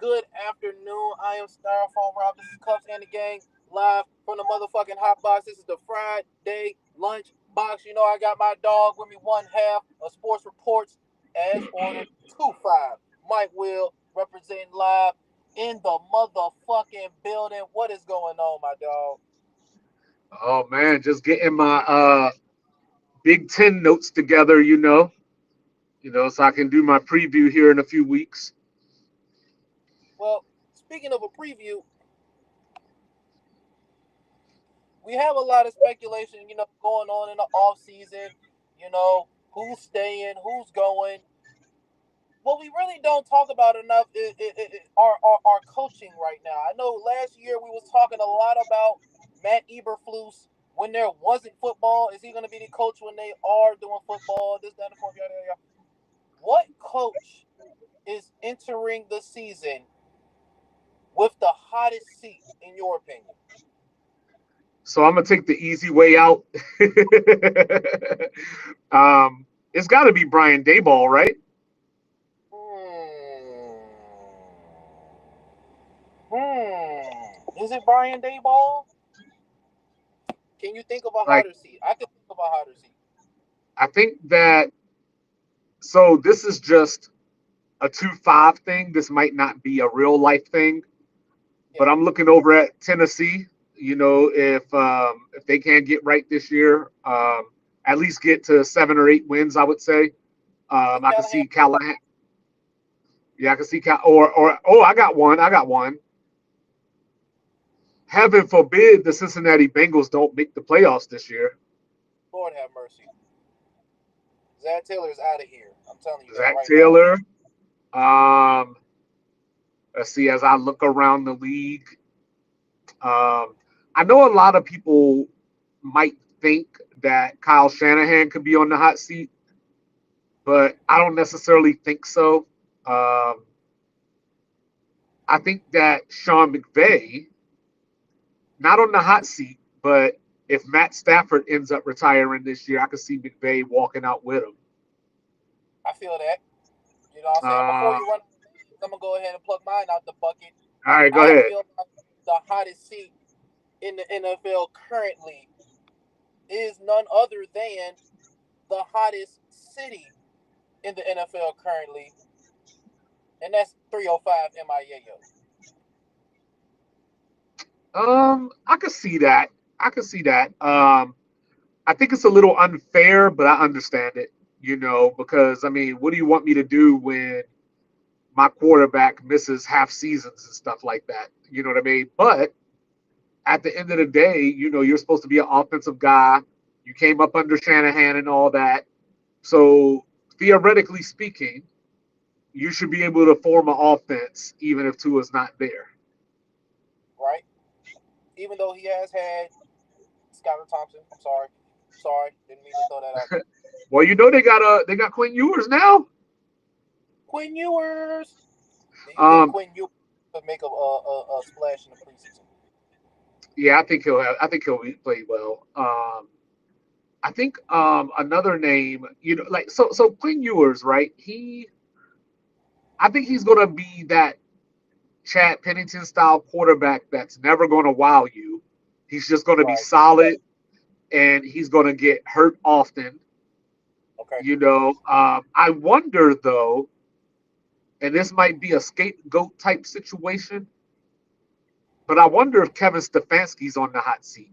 good afternoon. I am Styrofoam Rob. This is Cuffs and the Gang live from the motherfucking hot box. This is the Friday lunch box. You know I got my dog with me, one half of Sports Reports as ordered 2-5. Mike Will representing live in the motherfucking building. What is going on, my dog? Oh man, just getting my Big Ten notes together, so I can do my preview here in a few weeks. Well, speaking of a preview, we have a lot of speculation, going on in the off season. Who's staying, who's going. What we really don't talk about enough is our coaching right now. I know last year we was talking a lot about Matt Eberflus when there wasn't football. Is he going to be the coach when they are doing football? This, that, and the fourth, yada, yada, yada. What coach is entering the season with the hottest seat, in your opinion? So I'm gonna take the easy way out. It's got to be Brian Dayball, right? Hmm. Is it Brian Dayball? Can you think of a Like hotter seat? I can think of a hotter seat. I think that. So this is just a 2-5 thing. This might not be a real life thing, Yeah. but I'm looking over at Tennessee. If they can't get right this year, at least get to 7 or 8 wins, I would say. With I can Callahan. see Callahan. Yeah, I can see or oh, I got one. I got one. Heaven forbid the Cincinnati Bengals don't make the playoffs this year. Lord have mercy. Zach Taylor is out of here. I'm telling you that Zach right now. Taylor. Um, let's see. As I look around the league, um, I know a lot of people might think that Kyle Shanahan could be on the hot seat, but I don't necessarily think so. Um, I think that Sean McVay, not on the hot seat, but if Matt Stafford ends up retiring this year, I could see McVay walking out with him. I feel that. You know what I'm saying? Before Uh, you run, I'm gonna go ahead and plug mine out the bucket. all right, go I ahead. feel like the hottest seat in the NFL currently is none other than the hottest city in the NFL currently, and that's 305 MIAO. I could see that. I could see that. I think it's a little unfair, but I understand it. Because I mean, what do you want me to do when my quarterback misses half seasons and stuff like that? You know what I mean? But at the end of the day, you're supposed to be an offensive guy. You came up under Shanahan and all that. So theoretically speaking, you should be able to form an offense even if Tua's not there. Right? Even though he has had Skylar Thompson. I'm sorry. Sorry. Didn't mean to throw that out there. Well, they got Quinn Ewers now. Quinn Ewers. Do you think Um, Quinn Ewers could make a splash in the preseason? yeah, I think he'll play well. I think another name, like Quinn Ewers, right? I think he's gonna be that Chad Pennington style quarterback that's never gonna wow you. He's just gonna be Right. solid, and he's gonna get hurt often. Okay. I wonder though, and this might be a scapegoat type situation, but I wonder if Kevin Stefanski's on the hot seat.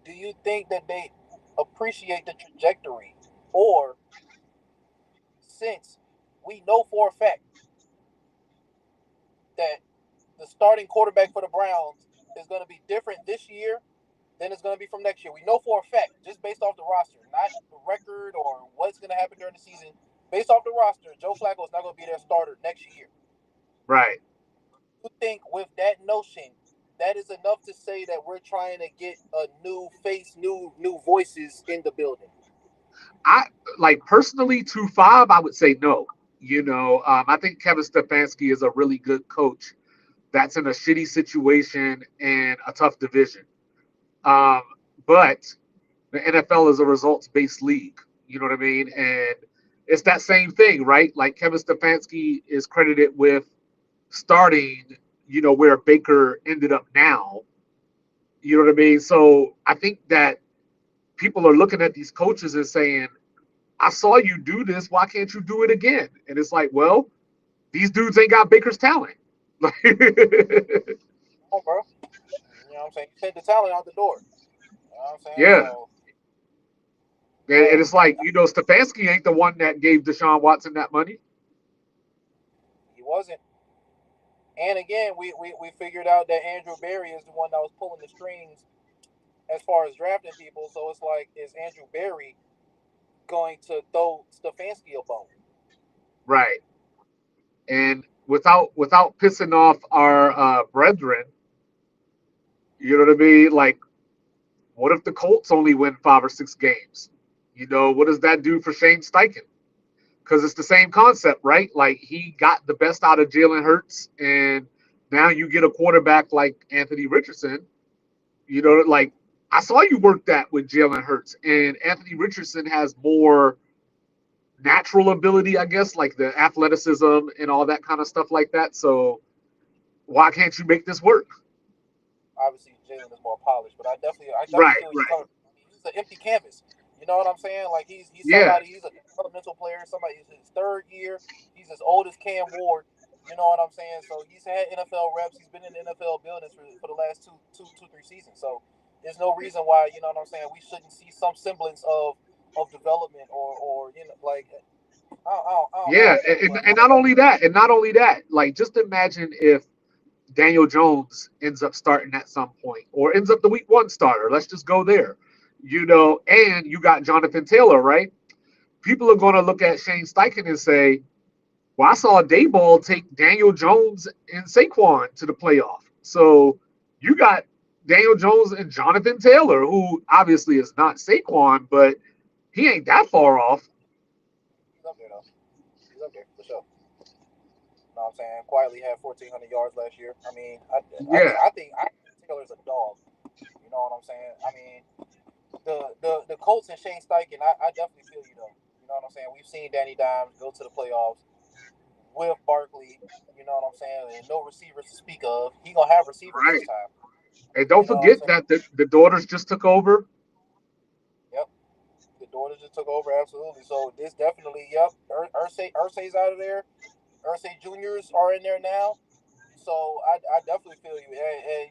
Do you think that they appreciate the trajectory, or since we know for a fact that the starting quarterback for the Browns is going to be different this year than it's going to be from next year? We know for a fact, just based off the roster, not the record or what's going to happen during the season. Based off the roster, Joe Flacco is not going to be their starter next year. Right. You think with that notion, that is enough to say that we're trying to get a new face, new voices in the building? I like personally 2-5. I would say no. I think Kevin Stefanski is a really good coach that's in a shitty situation and a tough division. Um, but the NFL is a results based league. You know what I mean? And it's that same thing, right? Like Kevin Stefanski is credited with starting, where Baker ended up now. You know what I mean? So I think that people are looking at these coaches and saying, I saw you do this. Why can't you do it again? And it's like, well, these dudes ain't got Baker's talent. Oh, bro. You know what I'm saying? You take the talent out the door. You know what I'm saying? Yeah. So, And but it's like, Stefanski ain't the one that gave Deshaun Watson that money. he wasn't. And again, we figured out that Andrew Berry is the one that was pulling the strings as far as drafting people. So it's like, is Andrew Berry going to throw Stefanski a bone? Right. And without pissing off our brethren, you know what I mean? Like, what if the Colts only win 5 or 6 games? What does that do for Shane Steichen? Because it's the same concept, right? Like, he got the best out of Jalen Hurts, and now you get a quarterback like Anthony Richardson. Like, I saw you work that with Jalen Hurts, and Anthony Richardson has more natural ability, I guess, like the athleticism and all that kind of stuff like that. So why can't you make this work? Obviously, Jalen is more polished, but I definitely Right, feel where you're right. coming from. He's an empty canvas. You know what I'm saying? Like he's Yeah, somebody. He's a developmental player. Somebody. He's his third year. He's as old as Cam Ward. You know what I'm saying? So he's had NFL reps. He's been in the NFL buildings for the last 3 seasons. So there's no reason why, you know what I'm saying, we shouldn't see some semblance of development or like I yeah. don't know, And, but and not only that, like just imagine if Daniel Jones ends up starting at some point or ends up the week 1 starter. Let's just go there. And you got Jonathan Taylor, right? People are going to look at Shane Steichen and say, well, I saw Dayball take Daniel Jones and Saquon to the playoff. So you got Daniel Jones and Jonathan Taylor, who obviously is not Saquon, but he ain't that far off. he's up there though. He's up there for sure. You know what I'm saying? Quietly had 1,400 yards last year. I mean, Yeah, I think Taylor's a dog. You know what I'm saying? I mean, the Colts and Shane Steichen, I definitely feel you though. You know what I'm saying? We've seen Danny Dimes go to the playoffs with Barkley. You know what I'm saying? And no receivers to speak of. He gonna have receivers this right. time. And don't You know what I'm forget saying? that the daughters just took over. Yep. The Dodgers just took over absolutely. So this definitely, yep. Ursay's out of there. Ursay Juniors are in there now. So I definitely feel you. And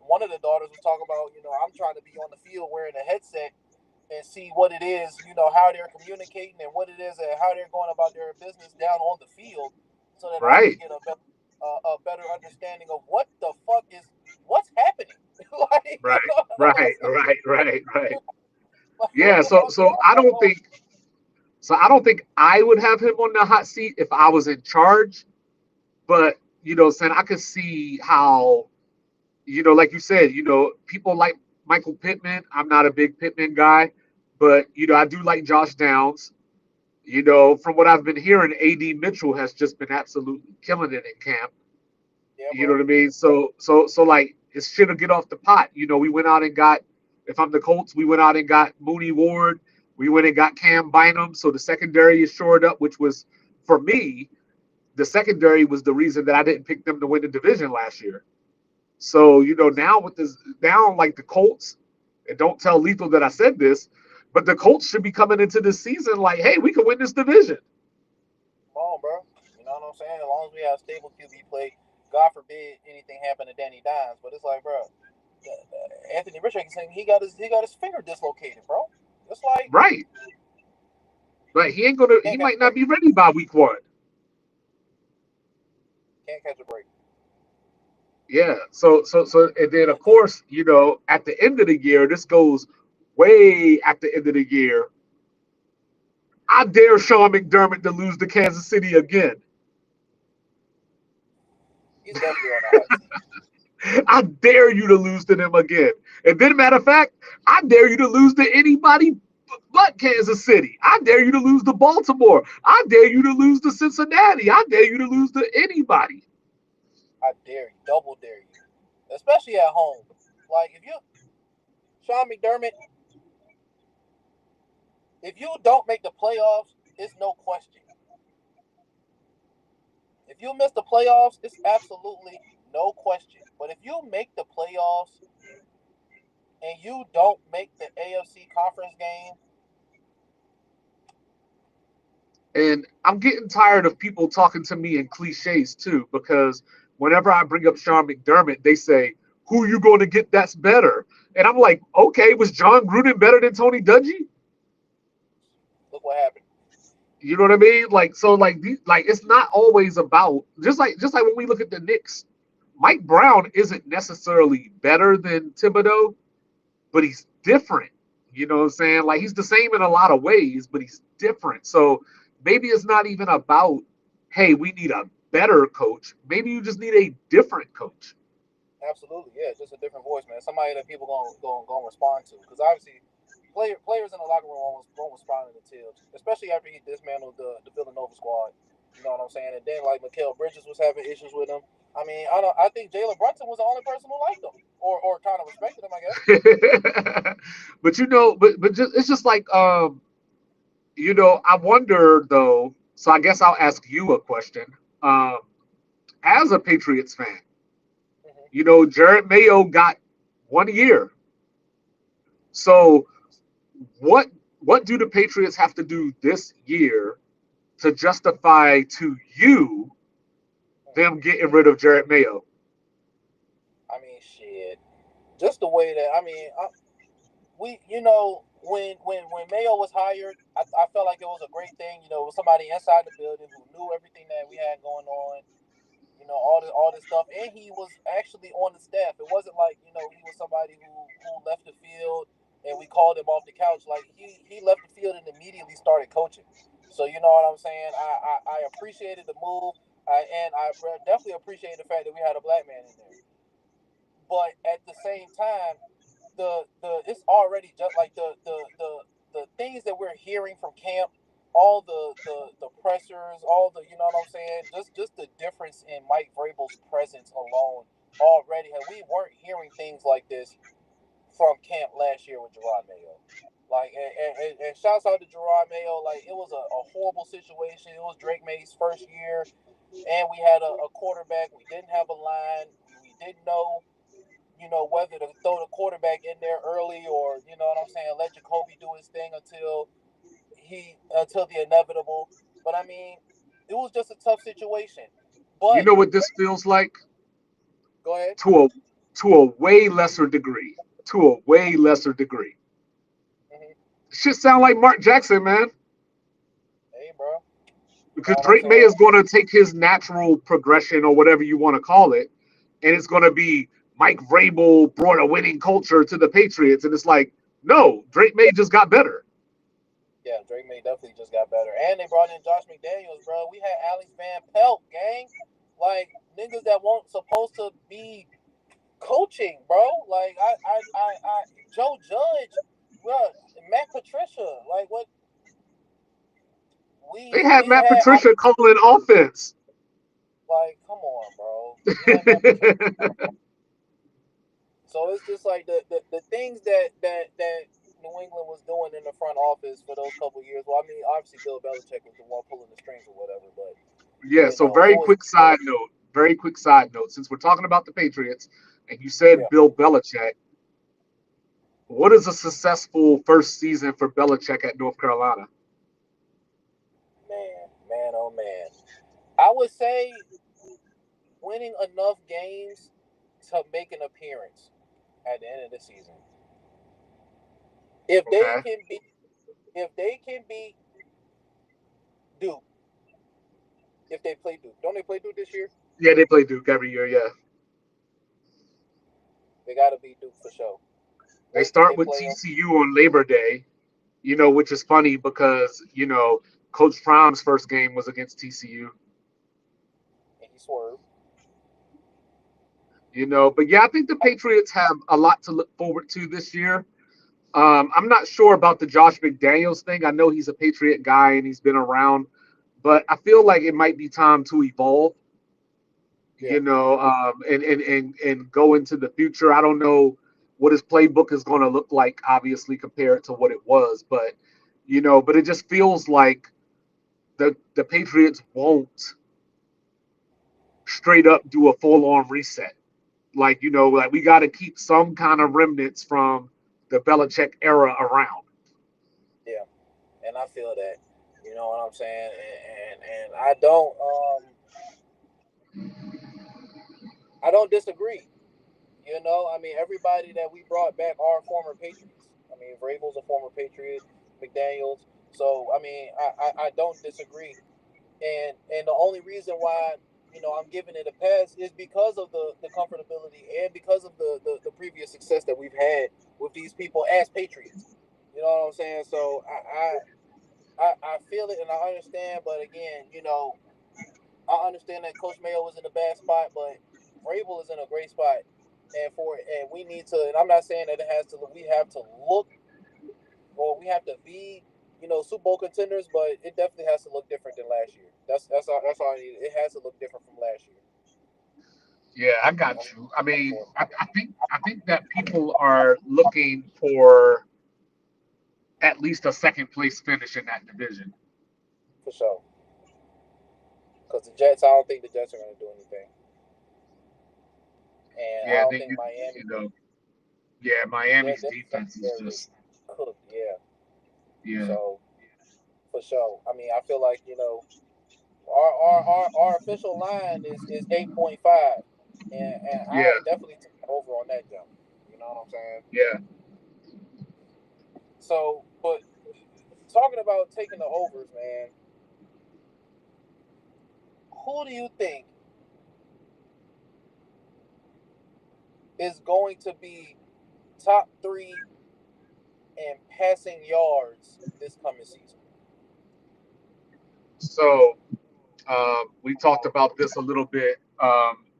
one of the daughters was talking about, I'm trying to be on the field wearing a headset and see what it is, how they're communicating and what it is and how they're going about their business down on the field, so that I can Right, get a better understanding of what's happening. Like, right, what I'm right, right, right, right. like, what Yeah, the so fuck's so going I don't on? think I don't think I would have him on the hot seat if I was in charge. But saying I could see how, like you said, people like Michael Pittman. I'm not a big Pittman guy, but I do like Josh Downs. From what I've been hearing, AD Mitchell has just been absolutely killing it in camp. Yeah, You know bro. what I mean? So like it's shit to get off the pot. We went out and got, if I'm the Colts, we went out and got Mooney Ward. We went and got Cam Bynum. So the secondary is shored up, which was, for me, the secondary was the reason that I didn't pick them to win the division last year. So, now with this, now like the Colts, and don't tell Lethal that I said this, but the Colts should be coming into this season like, hey, we can win this division. Come on, bro. You know what I'm saying? As long as we have stable QB play, God forbid anything happen to Danny Dimes. But it's like, bro, Anthony Richardson, he got his finger dislocated, bro. It's like Right. Right. He can't catch might a not break. be ready by week 1. Can't catch a break. Yeah. So, and then of course, at the end of the year, this goes way at the end of the year. I dare Sean McDermott to lose to Kansas City again. He's definitely on the hot seat. I dare you to lose to them again. And then, matter of fact, I dare you to lose to anybody but Kansas City. I dare you to lose to Baltimore. I dare you to lose to Cincinnati. I dare you to lose to anybody. I dare you, double dare you, especially at home. Like if you, Sean McDermott, if you don't make the playoffs it's no question. If you miss the playoffs, it's absolutely no question. But if you make the playoffs and you don't make the AFC conference game, And I'm getting tired of people talking to me in cliches too, because whenever I bring up Sean McDermott, they say, "Who are you going to get that's better?" And I'm like, "Okay, was John Gruden better than Tony Dungy?" look what happened. You know what I mean? Like, so like like it's not always about just like when we look at the Knicks, Mike Brown isn't necessarily better than Thibodeau, but he's different. You know what I'm saying? Like he's the same in a lot of ways, but he's different. So maybe it's not even about, hey, we need a better coach. Maybe you just need a different coach. Absolutely, yeah, just a different voice, man. Somebody that people gonna respond to, because obviously, players in the locker room won't respond to Tibbs, especially after he dismantled the Villanova squad. You know what I'm saying? And then like Mikal Bridges was having issues with him. I mean, I think Jalen Brunson was the only person who liked him or kind of respected him, I guess. But but just it's just like I wonder though. So I guess I'll ask you a question. Um, as a Patriots fan, Hmm. Jared Mayo got 1 year. So what what do the Patriots have to do this year to justify to you them getting rid of Jared Mayo? I mean, shit. Just the way that we when Mayo was hired, I felt like it was a great thing. It was somebody inside the building who knew everything that we had going on. All this stuff, and he was actually on the staff. It wasn't like he was somebody who left the field and we called him off the couch. Like he left the field and immediately started coaching. So you know what I'm saying. I appreciated the move, and I definitely appreciated the fact that we had a black man in there. But at the same time, the it's already just like the things that we're hearing from camp, all the pressers, all the what I'm saying, just the difference in Mike Vrabel's presence alone already. We weren't hearing things like this from camp last year with Gerard Mayo. Like and shouts out to Gerard Mayo. Like it was a horrible situation. It was Drake May's first year, and we had a quarterback. We didn't have a line. We didn't know whether to throw the quarterback in there early or, what I'm saying, let Jacoby do his thing until the inevitable. But I mean, it was just a tough situation. You But know what this feels like? go ahead. To a way lesser degree. To a way lesser degree. Hmm. Shit sound like Mark Jackson, man. Hey, bro. You know Because what I'm Drake May saying? is going to take his natural progression or whatever you want to call it, and it's going to be Mike Vrabel brought a winning culture to the Patriots, and it's like, no, Drake May just got better. Yeah, Drake May definitely just got better, and they brought in Josh McDaniels, bro. We had Alex Van Pelt, gang, like niggas that weren't supposed to be coaching, bro. Like I Joe Judge, bro, Matt Patricia, like what They we had we Matt had. Patricia calling offense. Like, come on, bro. We had Matt Patricia. So it's just like the things that New England was doing in the front office for those couple years. Well, I mean, obviously Bill Belichick was the one pulling the strings or whatever, but Yeah, so it very was quick side note. Very quick side note. Since we're talking about the Patriots, and you said yeah, Bill Belichick, what is a successful first season for Belichick at North Carolina? man, oh man. I would say winning enough games to make an appearance at the end of the season. If they Okay. can be, if they can beat Duke, if they play Duke, don't they play Duke this year? Yeah, they play Duke every year. Yeah, They got to beat Duke for sure. they Wait till start they with play them, TCU on Labor Day. Which is funny because Coach Prom's first game was against TCU. and he swerved. But yeah, I think the Patriots have a lot to look forward to this year. I'm not sure about the Josh McDaniels thing. I know he's a Patriot guy and he's been around, but I feel like it might be time to evolve. Yeah. And go into the future. I don't know what his playbook is going to look like, obviously compared to what it was, but but it just feels like the Patriots won't straight up do a full on reset. Like, like we got to keep some kind of remnants from the Belichick era around. Yeah, and I feel that. You know what I'm saying? And I don't disagree. You know, I mean, everybody that we brought back are former Patriots. I mean, Vrabel's a former Patriot, McDaniels. So, I mean, I don't disagree. And the only reason why I'm giving it a pass is because of the comfortability and because of the previous success that we've had with these people as Patriots. You know what I'm saying? So I feel it and I understand, but again, I understand that Coach Mayo was in a bad spot, but Vrabel is in a great spot, and we need to. And I'm not saying that it has to. We have to look or we have to be, Super Bowl contenders, but it definitely has to look different than last year. That's all I need. It has to look different from last year. Yeah, I got I'm, you. I I'm mean, for it I think that people are looking for at least a second place finish in that division. for sure. Because the Jets, I don't think the Jets are going to do anything, and I Yeah, don't they think Miami. you know yeah, Their Miami's their defense is secondary is just cooked. Yeah. yeah. So for sure. I mean, I feel like our official line is 8.5, and Yeah, I definitely take over on that jump. You know what I'm saying? yeah. So, but talking about taking the overs, man, who do you think is going to be top three in passing yards this coming season? So we talked about this a little bit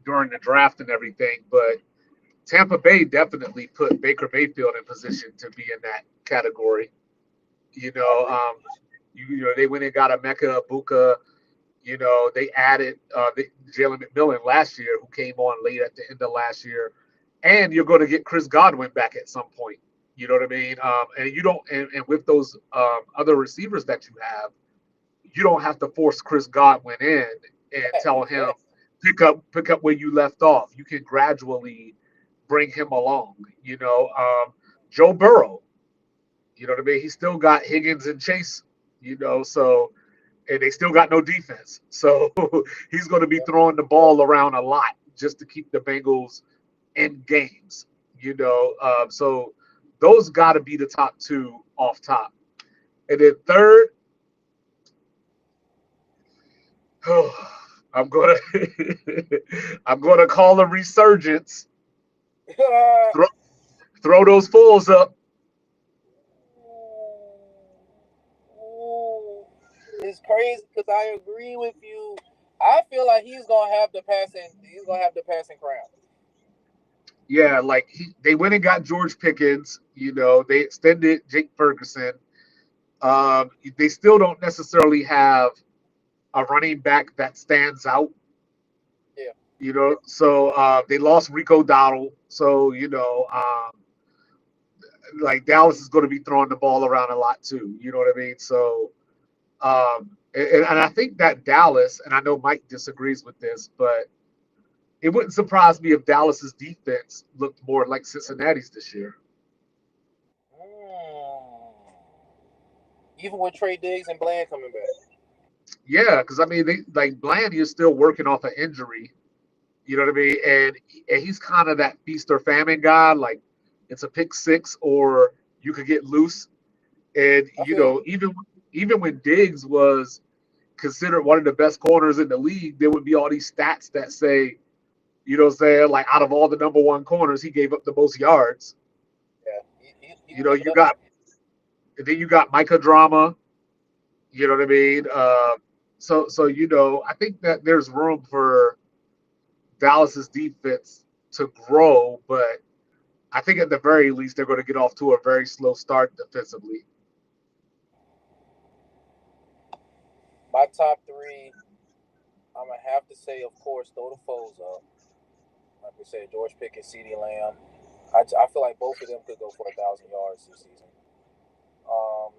during the draft and everything, but Tampa Bay definitely put Baker Mayfield in position to be in that category. You I know, agree. they went and got a Mecca Ibuka. They added Jalen McMillan last year, who came on late at the end of last year, and you're going to get Chris Godwin back at some point. You know what I mean? And you don't, and with those other receivers that you have, you don't have to force Chris Godwin in and tell him Exactly. pick up where you left off. You can gradually bring him along. Joe Burrow. You know what I mean? He still got Higgins and Chase. So and they still got no defense. So he's going to be Yep. throwing the ball around a lot just to keep the Bengals in games. So those got to be the top two off top. And then third, I'm gonna I'm gonna call a resurgence. Throw, throw those fools up. Ooh, it's crazy because I agree with you. I feel like he's gonna have the passing. He's gonna have the passing crown. Yeah, like they went and got George Pickens. They extended Jake Ferguson. They still don't necessarily have a running back that stands out. Yeah. So they lost Rico Dowdle. So like Dallas is going to be throwing the ball around a lot too. You know what I mean? So and I think that Dallas, and I know Mike disagrees with this, but it wouldn't surprise me if Dallas's defense looked more like Cincinnati's this year. Mm. Even with Trey Diggs and Bland coming back. Yeah, because I mean, they like Bland is still working off an injury. You know what I mean? And he's kind of that feast or famine guy. Like it's a pick six, or you could get loose. And I feel you. even when Diggs was considered one of the best corners in the league, there would be all these stats that say, what I'm saying, like out of all the number one corners, he gave up the most yards. Yeah, he You can know, give it you up. got and then you got Micah Drama. You know what I mean? So I think that there's room for Dallas's defense to grow, but I think at the very least they're going to get off to a very slow start defensively. My top three, I'm gonna have to say, of course, throw the foes up. Like we said, George Pickens, CeeDee Lamb. I feel like both of them could go for 1,000 yards this season. Um,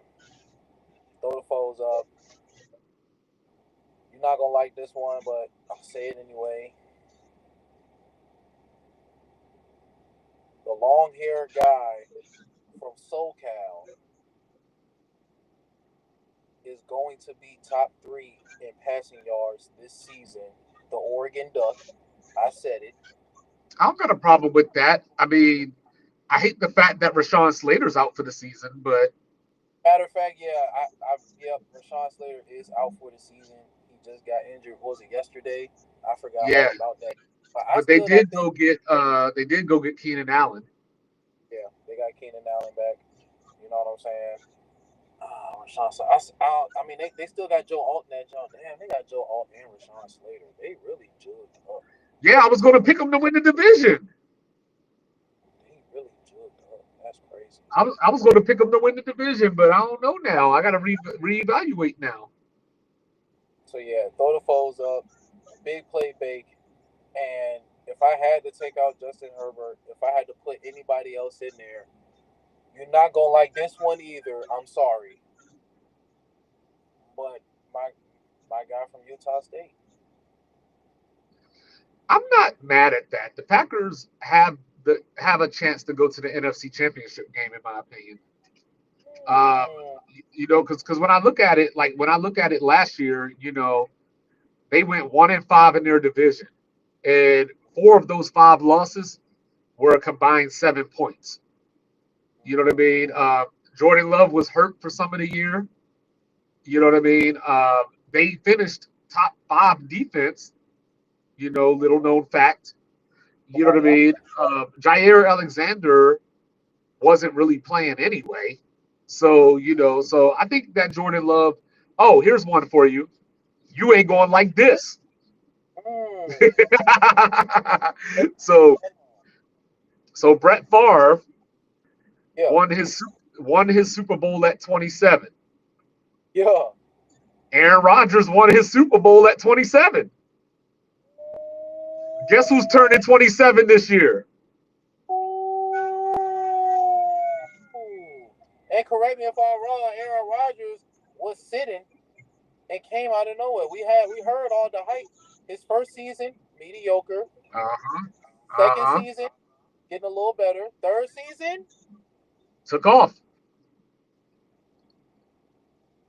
throw the foes up. You're not gonna like this one, but I'll say it anyway. The long-haired guy from SoCal is going to be top three in passing yards this season. The Oregon Duck. I said it. I don't got a problem with that. I mean, I hate the fact that Rashawn Slater's out for the season, but Matter of fact, yeah, yep, Rashawn Slater is out for the season. He just got injured. What was it yesterday? I forgot yeah. all about that. But I But they still don't did think. go get Keenan Allen. Yeah, they got Keenan Allen back. You know what I'm saying? Rashawn. So I mean, they still got Joe Alton at John. Damn, they got Joe Alton and Rashawn Slater. They really jugged up. Yeah, I was going to pick them to win the division. They really jugged up. That's crazy. I was going to pick them to win the division, but I don't know now. I got to reevaluate now. So yeah, throw the foes up. Big play bake. And if I had to take out Justin Herbert, if I had to put anybody else in there, you're not gonna like this one either. I'm sorry, but my my guy from Utah State. I'm not mad at that. The Packers have a chance to go to the NFC Championship game, in my opinion. Um, Hmm. because when I look at it last year, they went 1-5 in their division, and four of those five losses were a combined 7 points. You know what I mean? Jordan Love was hurt for some of the year. You know what I mean? They finished top five defense. Little known fact. You know what I Yep. mean? Jair Alexander wasn't really playing anyway. So I think that Jordan Love. Oh, here's one for you. You ain't going like this. Hmm. so so Brett Favre Yeah. won his Super Bowl at 27. Yeah. Aaron Rodgers won his Super Bowl at 27. Guess who's turning 27 this year? And correct me if I'm wrong. Aaron Rodgers was sitting and came out of nowhere. We heard all the hype. His first season mediocre. Uh-huh. Second Uh-huh. season getting a little better. Third season, Took off.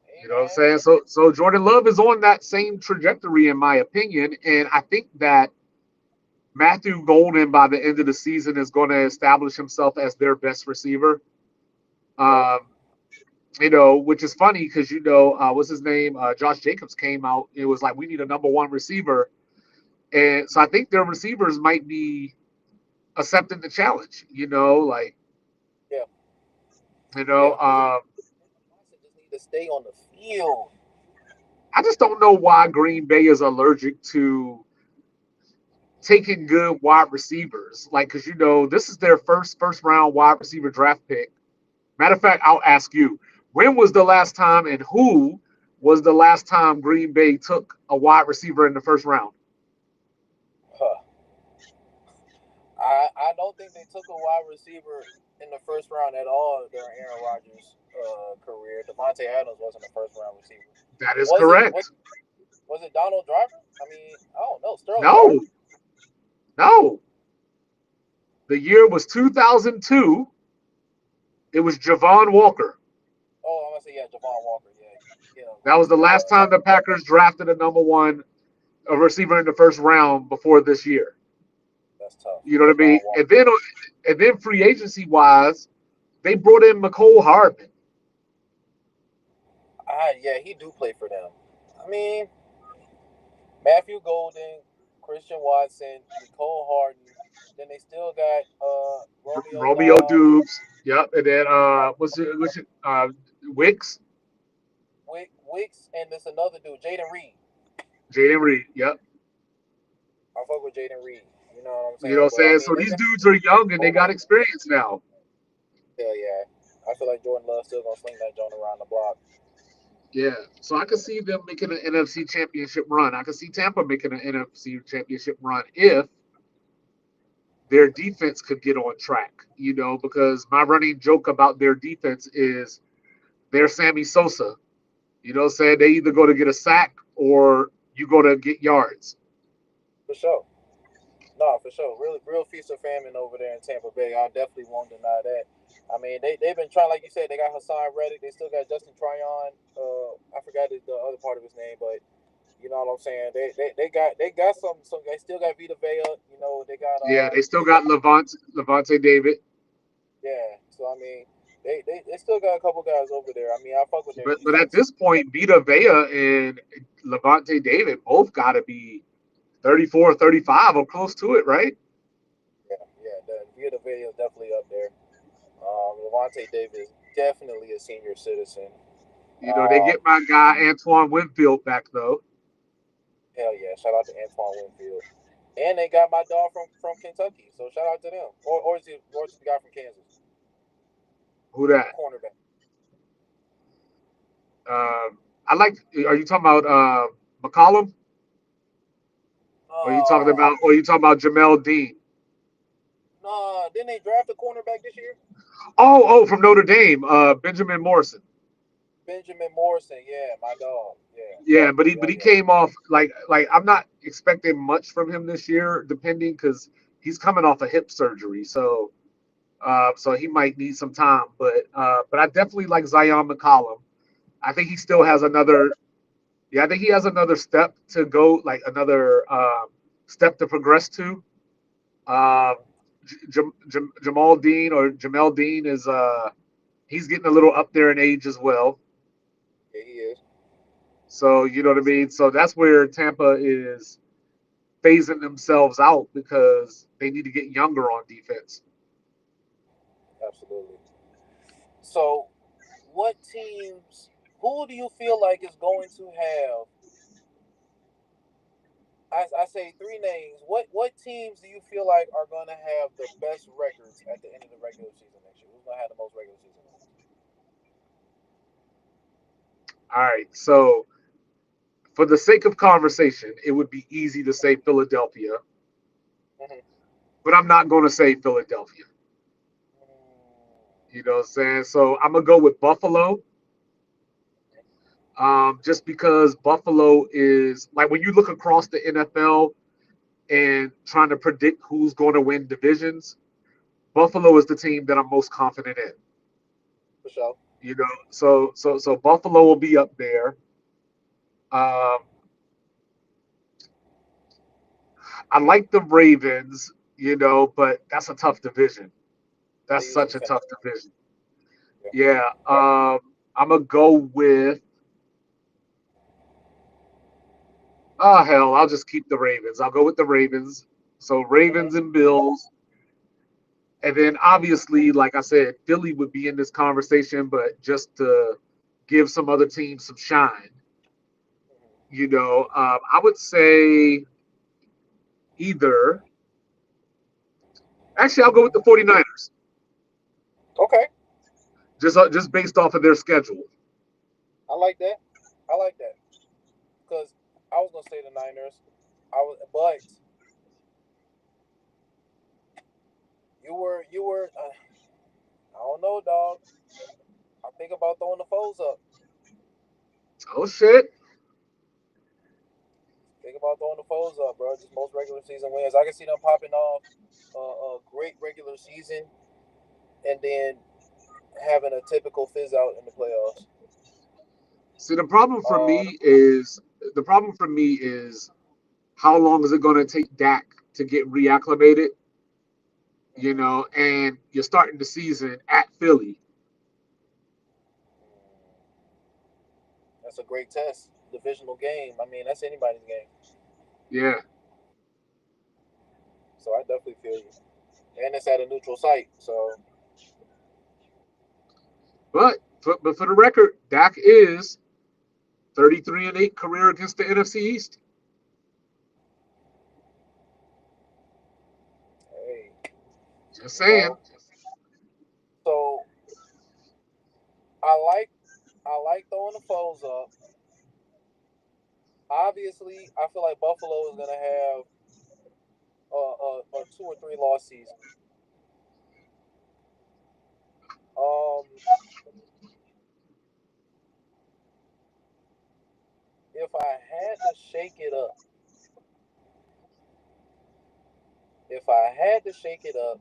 hey You know what I'm man, saying? So Jordan Love is on that same trajectory, in my opinion. And I think that Matthew Golden, by the end of the season, is going to establish himself as their best receiver. yep, Um, which is funny because what's his name? Josh Jacobs came out. It was like we need a number one receiver, and so I think their receivers might be accepting the challenge. Like yeah, you yeah. know, Because um, Johnson just need to stay on the field. I just don't know why Green Bay is allergic to taking good wide receivers. Like, because this is their first round wide receiver draft pick. Matter of fact, I'll ask you, when was the last time and who was the last time Green Bay took a wide receiver in the first round? Huh. I don't think they took a wide receiver in the first round at all during Aaron Rodgers' career. Devontae Adams wasn't a first round receiver. That is Was it? Was, correct. was it Donald Driver? I mean, I don't know. Sterling No, Shepard? no. The year was 2002. It was Javon Walker. Oh, I'm gonna say yeah, Javon Walker. Yeah, yeah. That was the last time the Packers drafted a number one a receiver in the first round before this year. That's tough. You know what I mean? Javon Walker. And then free agency wise, they brought in McCole Hardman. Yeah, he do play for them. I mean, Matthew Golden, Christian Watson, Nicole Harden. Then they still got Romeo Romeo Dobbs, Dubes. Yep. And then Wicks, Wicks, and there's another dude, Jaden Reed. Jaden Reed. Yep. I fuck with Jaden Reed. You know what I'm You know saying? what But I'm I saying? mean, So they these got dudes are young and they got experience now. hell yeah. I feel like Jordan Love still gonna sling that joint around the block. Yeah. So I could see them making an NFC championship run. I could see Tampa making an NFC championship run if their defense could get on track, because my running joke about their defense is they're Sammy Sosa. You know what I'm saying? They either go to get a sack or you're gonna get yards. For sure. No, for sure. Real feast or famine over there in Tampa Bay. I definitely won't deny that. I mean, they've been trying, like you said, they got Hassan Reddick. They still got Justin Tryon. I forgot the other part of his name, but you know what I'm saying. They got some. They still got Vita Vea. You know, they got Yeah, they still they got got Levante David, yeah. So I mean, they still got a couple guys over there. I mean, I fuck with their but at defense. this point, Vita Vea and Levante David both got to be 34, 35 or close to it, right? Yeah, yeah. The Vita Vea is definitely up there. Levante Davis definitely a senior citizen. You know, they Um, get my guy Antoine Winfield back though. Hell yeah! Shout out to Antoine Winfield, and they got my dog from Kentucky. So shout out to them, or is it the guy from Kansas, Who the that? cornerback. I like. Are you talking about McCollum? Or are you talking I about? Or are you talking about Jamel Dean? no. Didn't they draft a cornerback this year? From Notre Dame, Benjamin Morrison. Benjamin Morrison. Yeah, my dog. Yeah, Yeah, but he yeah, came off like I'm not expecting much from him this year, depending because he's coming off a hip surgery, so he might need some time. But I definitely like Zion McCollum. I think he still yeah. has another. Yeah, I think he has another step to go, like another step to progress to. Um, Mm-hmm. Jamal Dean or Jamel Dean is he's getting a little up there in age as well. Yeah, he is. So you know what I mean. So that's where Tampa is phasing themselves out because they need to get younger on defense. Absolutely. So, what teams? Who do you feel like is going to have? I say three names. What teams do you feel like are going to have the best records at the end of the regular season next year? Who's going to have the most regular season wins? All right. So for the sake of conversation, it would be easy to say Philadelphia, Mm-hmm. but I'm not going to say Philadelphia. You know what I'm saying? So I'm gonna go with Buffalo. Just because Buffalo is like when you look across the NFL and trying to predict who's going to win divisions, Buffalo is the team that I'm most confident in. For sure. You know, so Buffalo will be up there. Um, I like the Ravens, you know, but that's a tough division. They That's usually such a finish. tough division. Yeah. Yeah. I'm gonna go with hell, I'll just keep the Ravens. I'll go with the Ravens. So Ravens Mm-hmm. and Bills. And then obviously, like I said, Philly would be in this conversation, but just to give some other teams some shine, Mm-hmm. you know, I would say either. Actually, I'll go with the 49ers, Okay. just based off of their schedule. I like that. I like that because I was gonna say the Niners. But you were. I don't know, dog. I think about throwing the foes up. Oh shit! Think about throwing the foes up, bro. Just most regular season wins. I can see them popping off a great regular season and then having a typical fizz out in the playoffs. See, the problem for me is how long is it going to take Dak to get reacclimated? You Mhm. know, and you're starting the season at Philly. That's a great test. Divisional game. I mean, that's anybody's game. Yeah, So I definitely feel you. And it's at a neutral site. So but for the record, Dak is 33-8 career against the NFC East. hey, Just you saying. know. So I like throwing the foes up. Obviously, I feel like Buffalo is gonna have a 2 or 3 loss season. Um, if I had to shake it up, if I had to shake it up,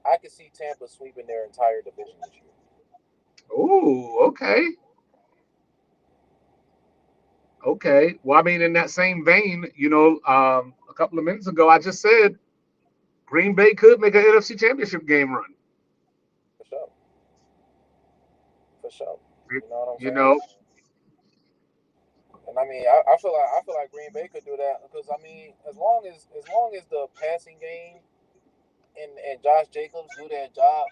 I could see Tampa sweeping their entire division this year. Oh, okay. Okay. Well, I mean, in that same vein, a couple of minutes ago, I just said Green Bay could make an NFC Championship game run. For sure. For sure. You You know what I'm you saying? know, And I mean, I feel like Green Bay could do that because I mean, as long as the passing game and Josh Jacobs do their job,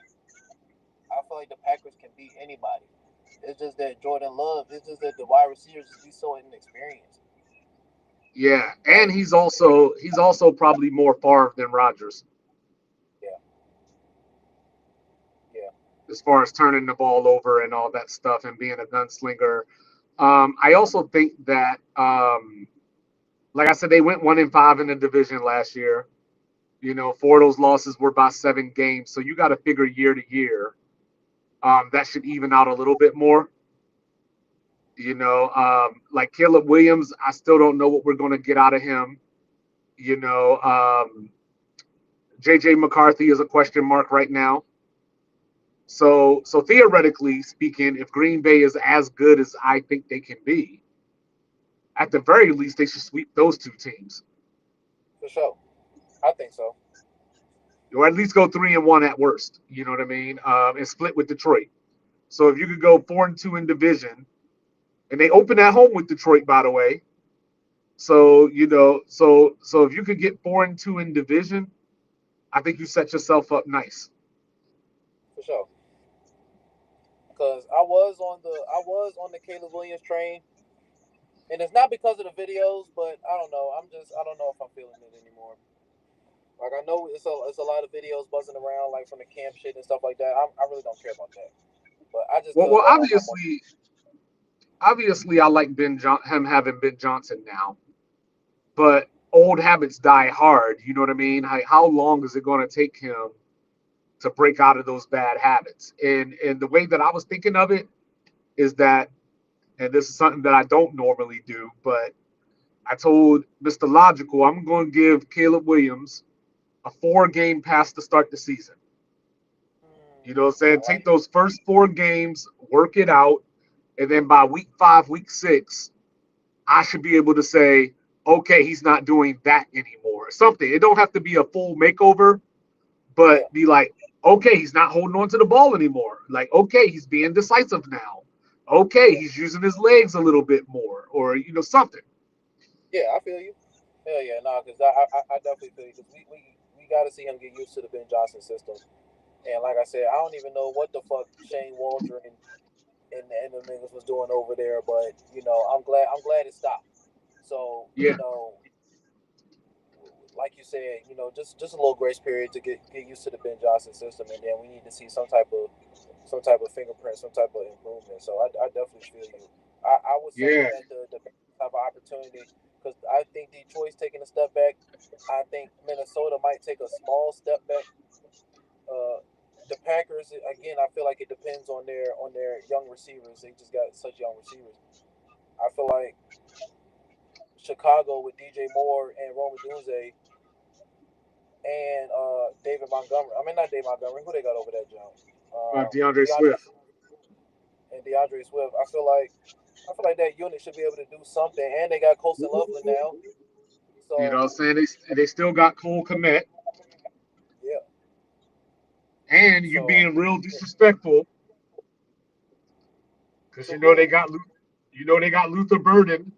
I feel like the Packers can beat anybody. It's just that Jordan Love. It's just that the wide receivers just be so inexperienced. yeah, and Like, he's also probably more Favre than Rodgers yeah, yeah. as far as turning the ball over and all that stuff and being a gunslinger. I also think that, like I said, they went 1-5 in the division last year. Four of those losses were by 7 games, so you got to figure year to year. That should even out a little bit more. Like Caleb Williams, I still don't know what we're going to get out of him. You know, JJ McCarthy is a question mark right now. So theoretically speaking, if Green Bay is as good as I think they can be, at the very least, they should sweep those two teams, For sure. I think so. or at least go 3-1 at worst. You know what I mean? And split with Detroit. So if you could go 4-2 in division, and they open at home with Detroit, by the way. So if you could get 4-2 in division, I think you set yourself up nice. For sure. Because I was on the Caleb Williams train, and it's not because of the videos, but I don't know. I don't know if I'm feeling it anymore. Like I know it's a lot of videos buzzing around like from the camp shit and stuff like that. I really don't care about that. But I just Well, don't know how much. obviously, I like him having Ben Johnson now, but old habits die hard. You know what I mean? How long is it going to take him to break out of those bad habits? And the way that I was thinking of it is that, and this is something that I don't normally do, but I told Mr. Logical I'm going to give Caleb Williams a 4-game pass to start the season. You know what I'm I saying? like Take those first 4 games, work it out, and then by week 5, week 6, I should be able to say, okay, he's not doing that anymore. Something. It don't have to be a full makeover, yeah, but be like, okay, he's not holding on to the ball anymore. Like, okay, he's being decisive now. Okay, yeah, he's using his legs a little bit more, or something. yeah. I feel you. Hell yeah, nah, because I definitely feel you because we got to see him get used to the Ben Johnson system. And like I said, I don't even know what the fuck Shane Waldron and the niggas was doing over there, but I'm glad it stopped. So Yeah, like you said, just a little grace period to get used to the Ben Johnson system, and then we need to see some type of fingerprint, some type of improvement. So I definitely feel you. I was saying yeah, that the type of opportunity because I think Detroit's taking a step back. I think Minnesota might take a small step back. Uh, the Packers again, I feel like it depends on their young receivers. They just got such young receivers. I feel like Chicago with DJ Moore and Rome Dunze and David Montgomery. I mean, not David Montgomery. Who they got over that jump? DeAndre DeAndre Swift. and DeAndre Swift. I feel like that unit should be able to do something. And they got Colson Loveland now. You know what So I'm saying? They still got Cole Komet, yeah. and you So being real disrespectful because to who? they got Luther Burden.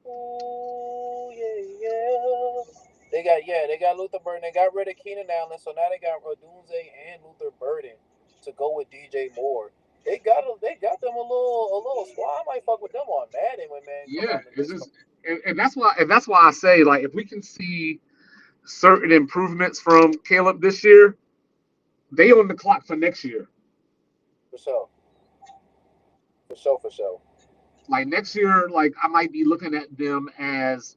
Ooh, yeah, yeah. They got Luther Burden. They got rid of Keenan Allen, so now they got Rodunze and Luther Burden to go with DJ Moore. They got them a little squad. I might fuck with them on Madden when man come Yeah, out in it's this. just, and that's why I say, like, if we can see certain improvements from Caleb this year, they on the clock for next year. For sure, for sure, for sure. Like next year, like I might be looking at them as,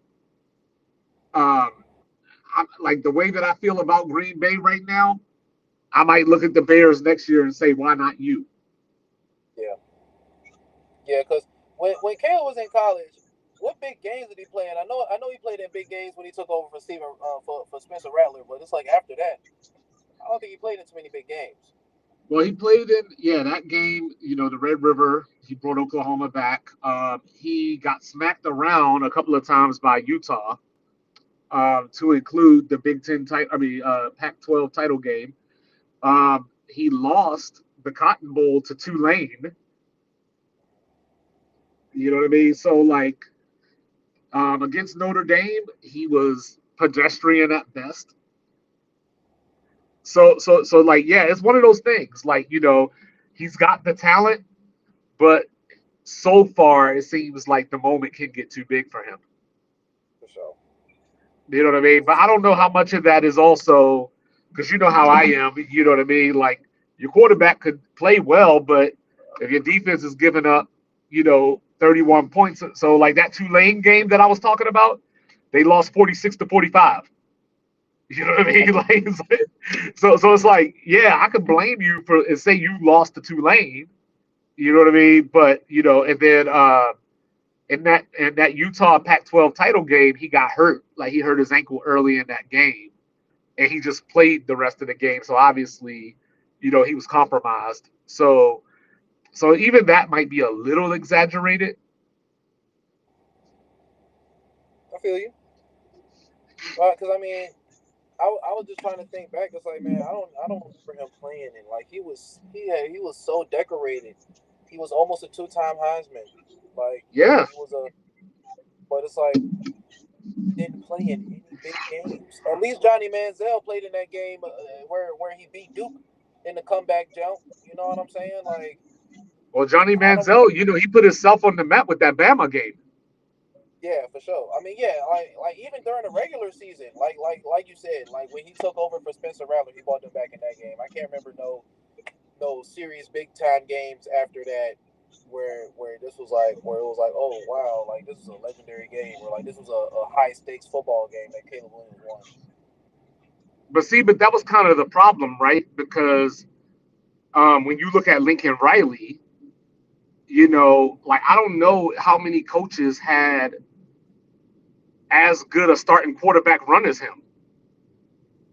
um, like the way that I feel about Green Bay right now. I might look at the Bears next year and say, why not you? Yeah, Yeah, because when Caleb was in college, what big games did he play in? I know he played in big games when he took over for Steven for Spencer Rattler, but it's like after that, I don't think he played in too many big games. Well, he played in that game. The Red River. He brought Oklahoma back. He got smacked around a couple of times by Utah, to include the Big Ten title. I mean, Pac-12 title game. He lost the Cotton Bowl to Tulane. You know what I mean? So like, against Notre Dame, he was pedestrian at best. So like, yeah, it's one of those things. Like, he's got the talent, but so far it seems like the moment can get too big for him. For sure. You know what I mean? But I don't know how much of that is also because you know how I am. You know what I mean? Like, your quarterback could play well, but if your defense is giving up, 31 points. So like that Tulane game that I was talking about, they lost 46-45. You know what I mean? Like, so it's like, yeah, I could blame you for and say you lost to Tulane. You know what I mean? But and then in that Utah Pac-12 title game, he got hurt. Like, he hurt his ankle early in that game, and he just played the rest of the game. So obviously, he was compromised. So even that might be a little exaggerated. I feel you. Because I mean, I was just trying to think back. It's like, man, I don't remember him playing, and like he was so decorated. He was almost a two-time Heisman. Like Yeah. he was a, but it's like he didn't play in any big games. At least Johnny Manziel played in that game where he beat Duke in the comeback jump. You know what I'm saying? Like Well, Johnny I don't. Manziel, he put himself on the map with that Bama game. Yeah, for sure. I mean, yeah, like even during the regular season, like you said, like when he took over for Spencer Rattler, he brought them back in that game. I can't remember no serious big time games after that where this was like where it was like, oh wow, like this is a legendary game, or like this was a high stakes football game that Caleb Williams won. But see, but that was kind of the problem, right? Because when you look at Lincoln Riley, like, I don't know how many coaches had as good a starting quarterback run as him.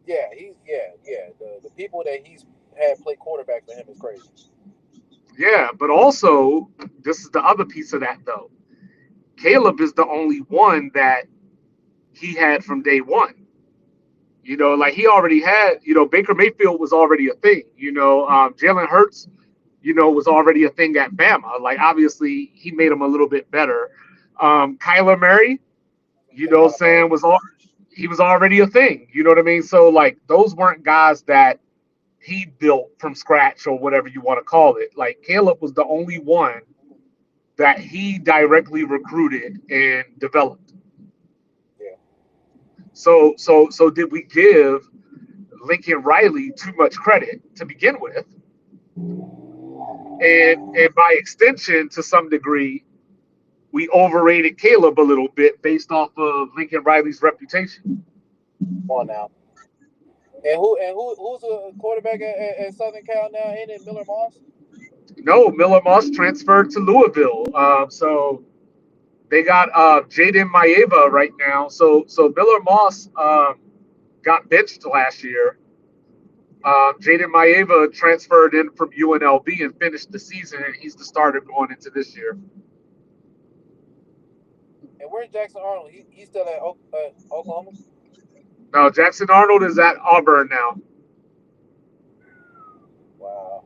Yeah, yeah. The people that he's had play quarterback for him is crazy. Yeah, but also, this is the other piece of that, though. Caleb is the only one that he had from day one. Like, he already had, Baker Mayfield was already a thing. Jalen Hurts, was already a thing at Bama. Like, obviously, he made him a little bit better. Kyler Murray, I was gonna say Kyler Murray. saying he was already a thing. You know what I mean? So like, those weren't guys that he built from scratch or whatever you want to call it. Like, Caleb was the only one that he directly recruited and developed. Yeah, So did we give Lincoln Riley too much credit to begin with? And by extension, to some degree, we overrated Caleb a little bit based off of Lincoln Riley's reputation. come on now. And who's a quarterback at Southern Cal now? Ain't it Miller Moss? No, Miller Moss transferred to Louisville. So they got Jaden Maeva right now. So Miller Moss got benched last year. Jaden Maeva transferred in from UNLV and finished the season, and he's the starter going into this year. And where's Jackson Arnold? He's still at Oklahoma. Now Jackson Arnold is at Auburn now. Wow,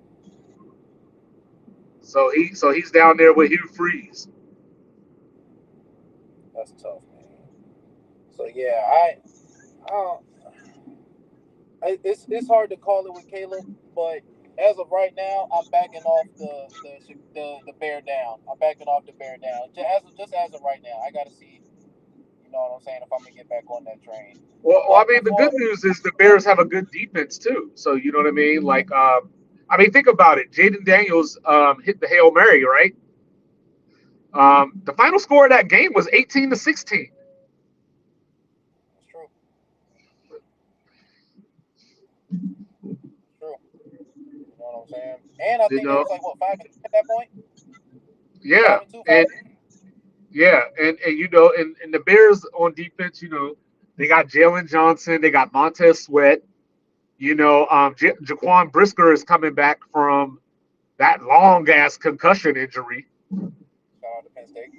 So he's down there with Hugh Freeze. that's tough, man. So yeah, I don't, it's hard to call it with Caleb, but as of right now, I'm backing off the bear down. I'm backing off the bear down. Just as of right now, I gotta see. You know what I'm saying? If I'm gonna get back on that train, Well, I but mean, the before good news is the Bears have a good defense too. So you know what I mean? Like, I mean, think about it. Jaden Daniels hit the Hail Mary, right? The final score of that game was 18-16. it's true, it's true. You know what I'm saying? And I You think they know, was like what 5-10 at that point. Yeah, 5-2, and 5-3. yeah, and and the Bears on defense, they got Jalen Johnson, they got Montez Sweat. Jaquan Brisker is coming back from that long ass concussion injury. Shout out to Penn State.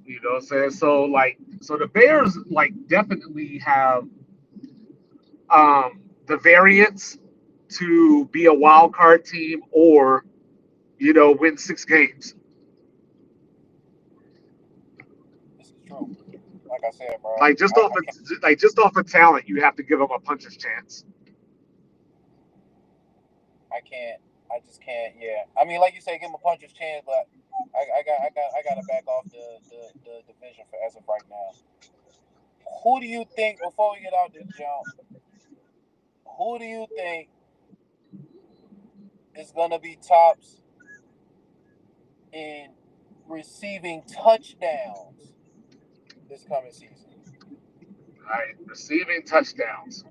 You know what I'm saying? So the Bears definitely have the variance to be a wild card team or win 6 games. This is true. Like I said, bro, Like just off I of can't. just off of talent, you have to give them a puncher's chance. I can't. I just can't. Yeah. I mean, like you say, give him a puncher's chance, but I got to back off the division for as of right now. Who do you think before we get out this jump? Who do you think is gonna be tops in receiving touchdowns this coming season? All right, receiving touchdowns.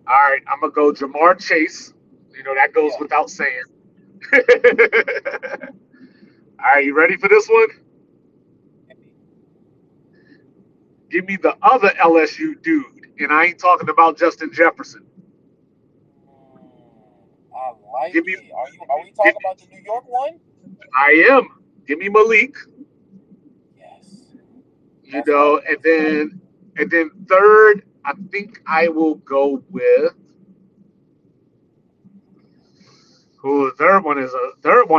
All right, I'm gonna go Jamar Chase. That goes Yeah. without saying. All right, you ready for this one? Give me the other LSU dude, and I ain't talking about Justin Jefferson. I like Give me, it. Are we give talking me. about the New York one? I am. Give me Malik. Yes. That's what I was And gonna say. then third, I think I will go with. Who the third one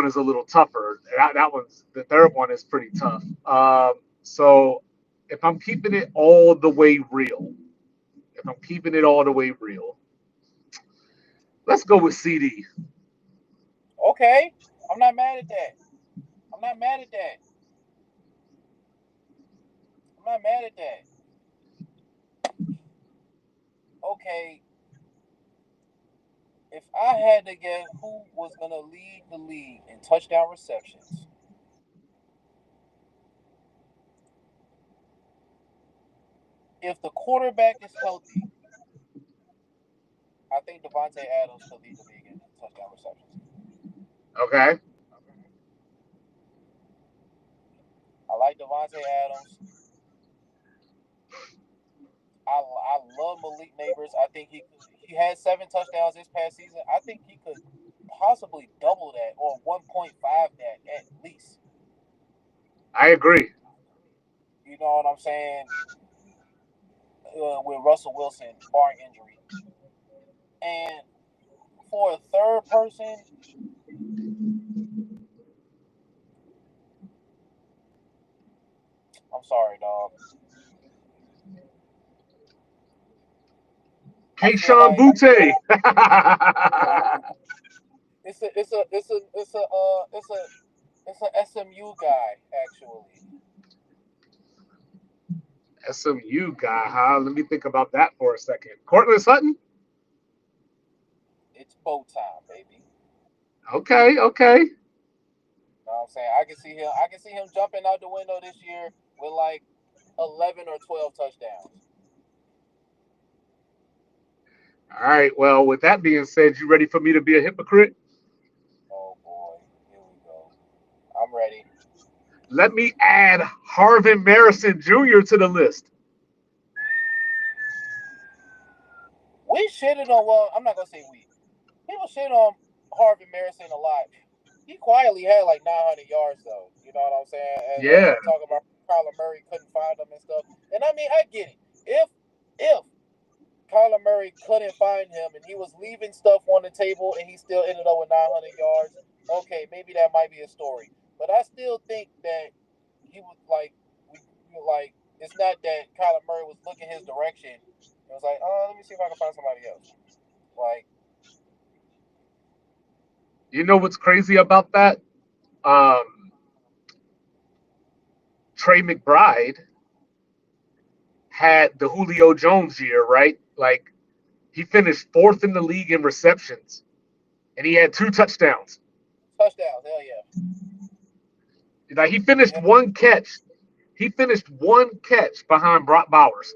is a little tougher. That one's the third one is pretty tough. So if I'm keeping it all the way real, if I'm keeping it all the way real, let's go with CD. Okay. I'm not mad at that. I'm not mad at that. I'm not mad at that. Okay. If I had to guess who was gonna lead the league in touchdown receptions, if the quarterback is healthy, I think Devontae Adams could lead the league in touchdown receptions. Okay. I like Devontae Adams. I love Malik Neighbors. I think he had 7 touchdowns this past season. I think he could possibly double that or 1.5 that at least. I agree. You know what I'm saying? With Russell Wilson, barring injury. And for a third person, I'm sorry, dog. I feel Kayshawn like Butte. it's a SMU guy actually. SMU guy, huh? Let me think about that for a second. Cortland Sutton? It's bow time, baby. Okay, okay. You know what I'm saying? I can see him jumping out the window this year with like 11 or 12 touchdowns. All right. Well, with that being said, you ready for me to be a hypocrite? Oh boy, here we go. I'm ready. Let me add Harvin Marison Jr. to the list. We shitted on, well, I'm not gonna say we. People shit on Harvey Marison a lot. He quietly had like 900 yards though. You know what I'm saying? As Yeah, we talk about Kyler Murray couldn't find him and stuff. And I mean, I get it. If Kyler Murray couldn't find him and he was leaving stuff on the table and he still ended up with 900 yards, okay, maybe that might be a story. But I still think that he was like, like it's not that Kyler Murray was looking his direction. It was like, oh, let me see if I can find somebody else. Like, you know what's crazy about that? Um, Trey McBride had the Julio Jones year, right? Like he finished fourth in the league in receptions, and he had 2 touchdowns. touchdowns, hell yeah. Like he finished Yeah, one catch. He finished one catch behind Brock Bowers.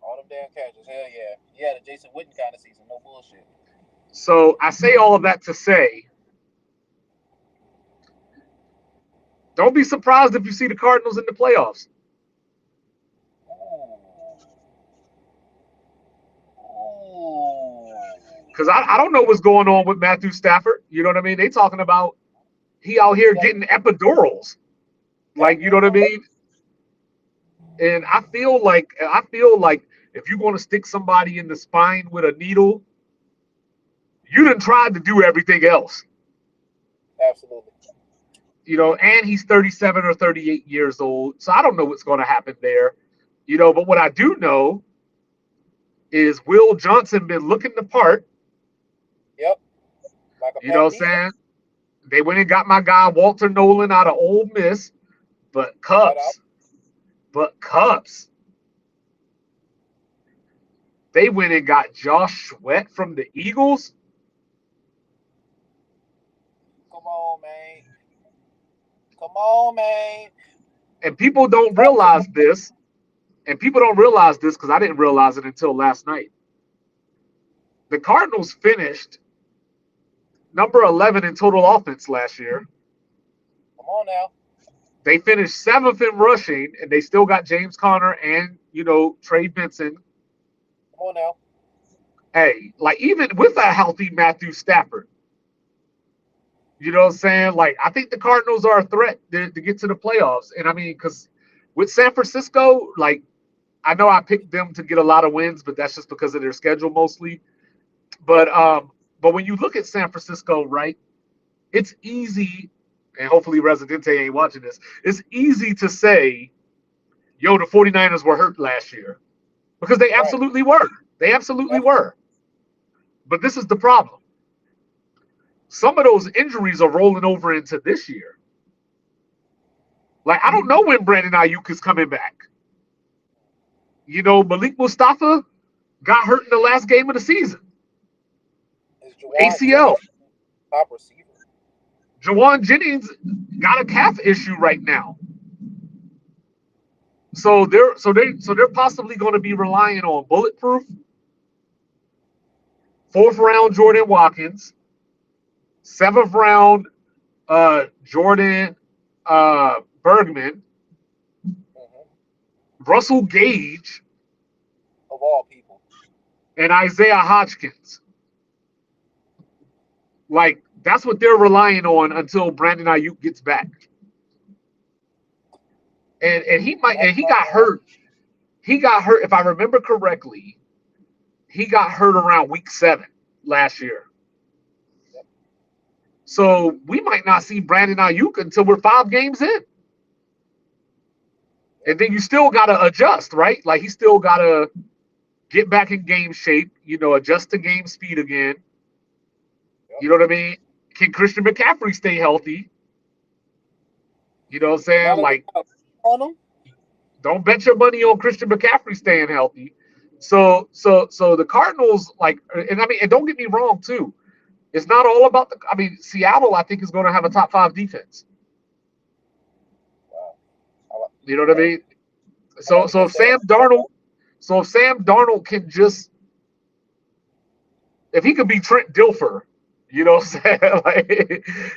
all them damn catches. Hell yeah. He had a Jason Witten kind of season. No bullshit. So I say all of that to say Don't be surprised if you see the Cardinals in the playoffs. Because I don't know what's going on with Matthew Stafford. You know what I mean? They talking about he out here getting epidurals. Like, you know what I mean? And I feel like if you're going to stick somebody in the spine with a needle, you done tried to do everything else. Absolutely. You know, and he's 37 or 38 years old. So I don't know what's going to happen there. You know, but what I do know is Will Johnson been looking the part. Yep. You know what I'm saying? They went and got my guy Walter Nolan out of Ole Miss, but Cubs. They went and got Josh Sweat from the Eagles. Come on, man. And people don't realize this. Because I didn't realize it until last night. The Cardinals finished number 11 in total offense last year. Come on now. They finished 7th in rushing, and they still got James Conner and, Trey Benson. Come on now. Hey, like, even with a healthy Matthew Stafford, you know what I'm saying? Like, I think the Cardinals are a threat to get to the playoffs. And, I mean, because with San Francisco, like, I know I picked them to get a lot of wins, but that's just because of their schedule mostly. But when you look at San Francisco, right, it's easy, and hopefully Residente ain't watching this, it's easy to say, yo, the 49ers were hurt last year. Because they absolutely were. They absolutely were. But this is the problem. Some of those injuries are rolling over into this year. Like, I don't know when Brandon Ayuk is coming back. You know, Malik Mustafa got hurt in the last game of the season. ACL. Top receiver. Jawan Jennings got a calf issue right now. So they're possibly going to be relying on Bulletproof, 4th round Jordan Watkins, 7th round Jordan Bergman, Russell Gage, of all people, and Isaiah Hodgkins. Like, that's what they're relying on until Brandon Ayuk gets back. And he got hurt. He got hurt, if I remember correctly, he got hurt around week 7 last year. So we might not see Brandon Ayuk until we're 5 games in. And then you still got to adjust, right? Like, he still got to get back in game shape, adjust to game speed again. You know what I mean? Can Christian McCaffrey stay healthy? You know what I'm saying? Like, on him. Don't bet your money on Christian McCaffrey staying healthy. So the Cardinals, like, and don't get me wrong too. It's not all about Seattle, I think, is going to have a top 5 defense. You know what I mean? So if Sam Darnold can just, if he could be Trent Dilfer, you know what I'm saying? Like,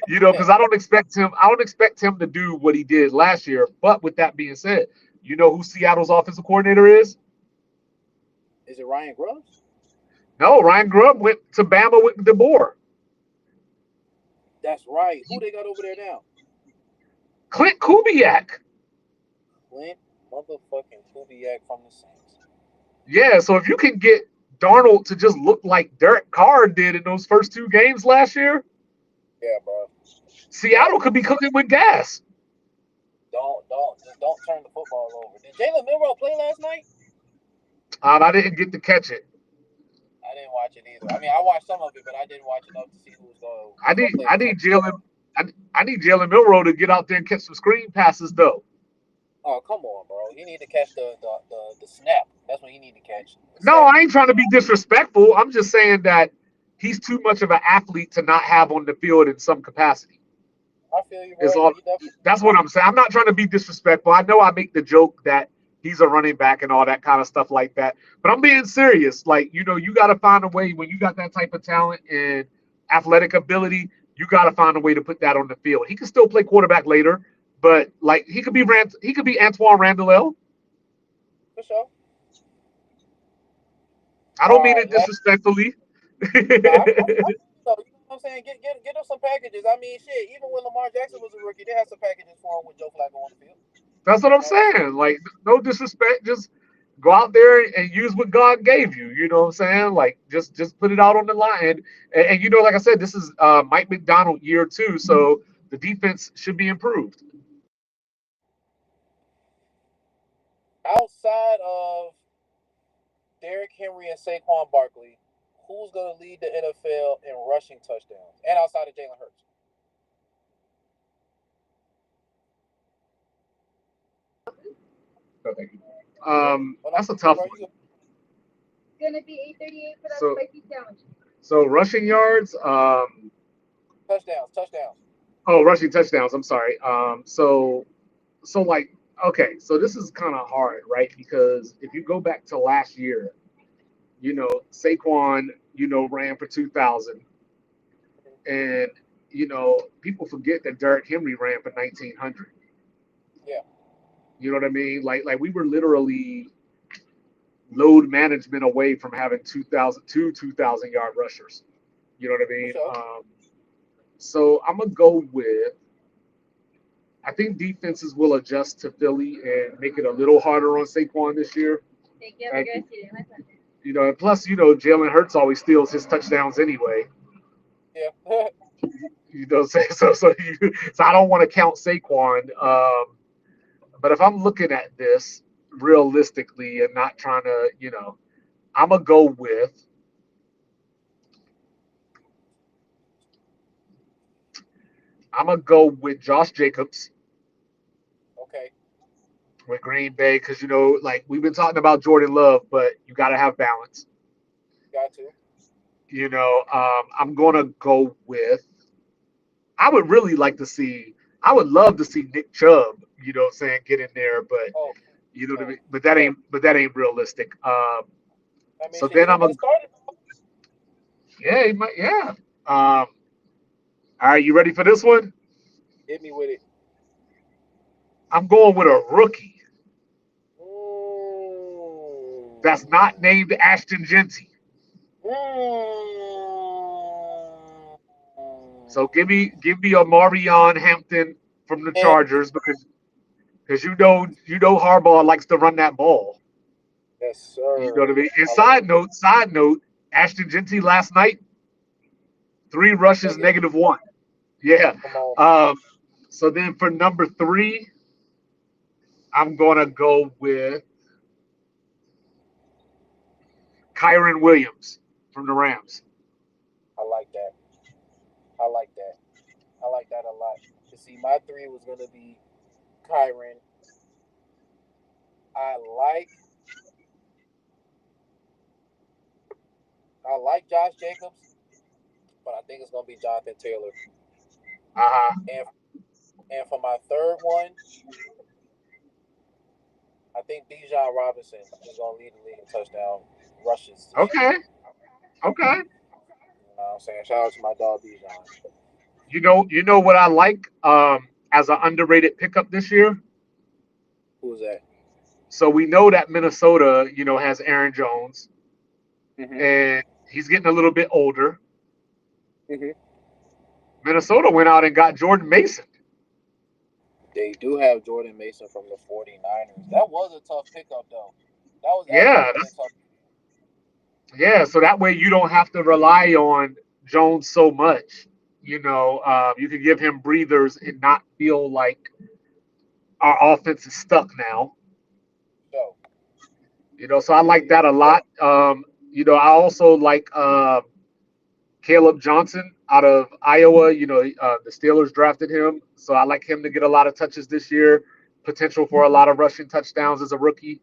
because I don't expect him to do what he did last year. But with that being said, you know who Seattle's offensive coordinator is? Is it Ryan Grubb? No, Ryan Grubb went to Bama with DeBoer. That's right. Who they got over there now? Clint Kubiak. Clint motherfucking Kubiak from the Saints. Yeah, so if you can get Darnold to just look like Derek Carr did in those first 2 games last year, yeah, bro, Seattle could be cooking with gas. Don't turn the football over. Did Jalen Milroe play last night? I didn't get to catch it. I didn't watch it either. I mean, I watched some of it, but I didn't watch enough to see who was going. I need Jalen Milroe to get out there and catch some screen passes though. Oh, come on, bro. You need to catch the snap. That's what you need to catch. No, I ain't trying to be disrespectful. I'm just saying that he's too much of an athlete to not have on the field in some capacity. I feel you, bro. That's what I'm saying. I'm not trying to be disrespectful. I know I make the joke that he's a running back and all that kind of stuff like that. But I'm being serious. Like, you got to find a way when you got that type of talent and athletic ability, you got to find a way to put that on the field. He can still play quarterback later, but like he could be Antoine Randall. For sure. I don't All mean right. it disrespectfully. No, so, you know what I'm saying? Get them some packages. I mean, shit. Even when Lamar Jackson was a rookie, they had some packages for him with Joe Flacco on the field. That's what I'm You know what I'm saying? saying. Like, no disrespect, just go out there and use what God gave you. You know what I'm saying? Like, just put it out on the line. And you know, like I said, this is Mike McDonald year 2, so the defense should be improved. Outside of Derrick Henry and Saquon Barkley, who's going to lead the NFL in rushing touchdowns? And outside of Jalen Hurts. So, thank you. Well, That's a tough bro, one. It's gonna be 8:38 for that So, spicy challenge. so rushing yards. touchdowns. Oh, rushing touchdowns. I'm sorry. So like, okay, so this is kind of hard, right? Because if you go back to last year, Saquon, ran for 2,000, and people forget that Derrick Henry ran for 1,900. Yeah. You know what I mean? Like we were literally load management away from having 2,000 yard rushers. You know what I For mean? sure. So I'm gonna go with. I think defenses will adjust to Philly and make it a little harder on Saquon this year. Thank you. And, Gracias. and plus, Jalen Hurts always steals his touchdowns anyway. Yeah. So I don't want to count Saquon. But if I'm looking at this realistically and not trying to, I'm gonna go with. I'm gonna go with Josh Jacobs Okay. with Green Bay because like we've been talking about Jordan Love, but you got to have balance. Got to. I'm gonna go with. I would really like to see. I would love to see Nick Chubb. Saying get in there, but Oh, you know what I oh. mean. But that ain't realistic. I mean, So shit, he then done been started. yeah, he might, yeah. All right, you ready for this one? Hit me with it. I'm going with a rookie Mm. that's not named Ashton Genty. Mm. So give me a Marion Hampton from the And Chargers because you know Harbaugh likes to run that ball. yes, You know what I sir. mean? And I like side note, Ashton Genty last night, 3 rushes, negative. -1. Yeah. Come on. Um, so then for number 3, I'm gonna go with Kyron Williams from the Rams. I like that. I like that. I like that a lot. You see, my 3 was gonna be Kyron. I like I like Josh Jacobs, but I think it's gonna be Jonathan Taylor. Uh-huh. And and for my third one, I think Bijan Robinson is gonna lead the league in touchdown rushes this year. Okay. Okay. You know what I'm saying? Shout out to my dog Bijan. You know what I like as an underrated pickup this year? Who's that? So we know that Minnesota, has Aaron Jones, Mm-hmm. and he's getting a little bit older. Mm-hmm. Minnesota went out and got Jordan Mason. They do have Jordan Mason from the 49ers. That was a tough pickup, though. That was actually a Yeah, really tough. so that way you don't have to rely on Jones so much. You can give him breathers and not feel like our offense is stuck now. So, So I like that a lot. I also like Caleb Johnson out of Iowa. The Steelers drafted him, so I like him to get a lot of touches this year. Potential for a lot of rushing touchdowns as a rookie.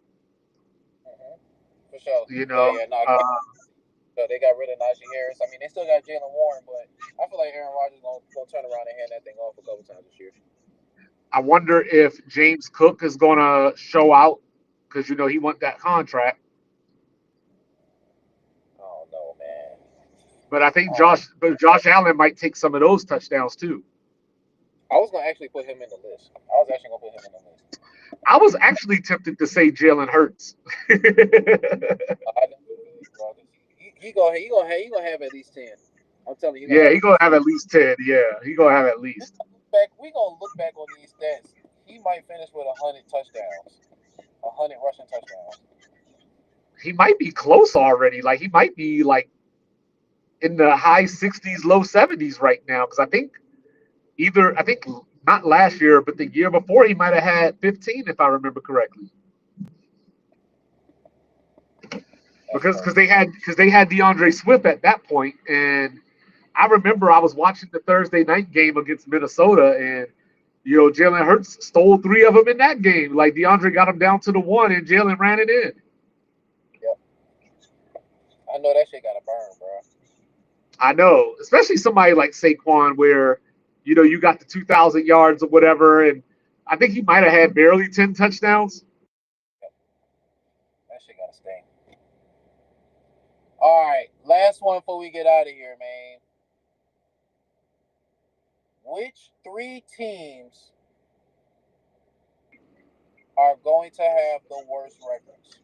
mm-hmm. For sure. You Yeah, know, yeah. No, uh, so they got rid of Najee Harris. I mean, they still got Jalen Warren, but I feel like Aaron Rodgers gonna turn around and hand that thing off a couple times this year. I wonder if James Cook is going to show out because he want that contract. I don't know, man. But I think Oh, Josh Allen might take some of those touchdowns too. I was gonna actually put him in the list. I was actually gonna put him in the list. I was actually tempted to say Jalen Hurts. I know, bro. He gonna have at least 10. I'm telling you, he gonna Yeah, have he at gonna least have 10. at least 10. Yeah, he gonna have at We least. gonna look back. We gonna look back on these stats. He might finish with 100 touchdowns, 100 rushing touchdowns. He might be close already. Like he might be like in the high 60s, low 70s right now. Because I think not last year, but the year before he might have had 15 if I remember correctly. That's Because crazy. they had DeAndre Swift at that point, and I remember I was watching the Thursday night game against Minnesota, and Jalen Hurts stole three of them in that game. Like DeAndre got him down to the one, and Jalen ran it in. Yep. I know that shit got to burn, bro. I know, especially somebody like Saquon, where you got the 2,000 yards or whatever, and I think he might have had barely 10 touchdowns. Yep. That shit got to sting. All right, last one before we get out of here, man. Which three teams are going to have the worst records?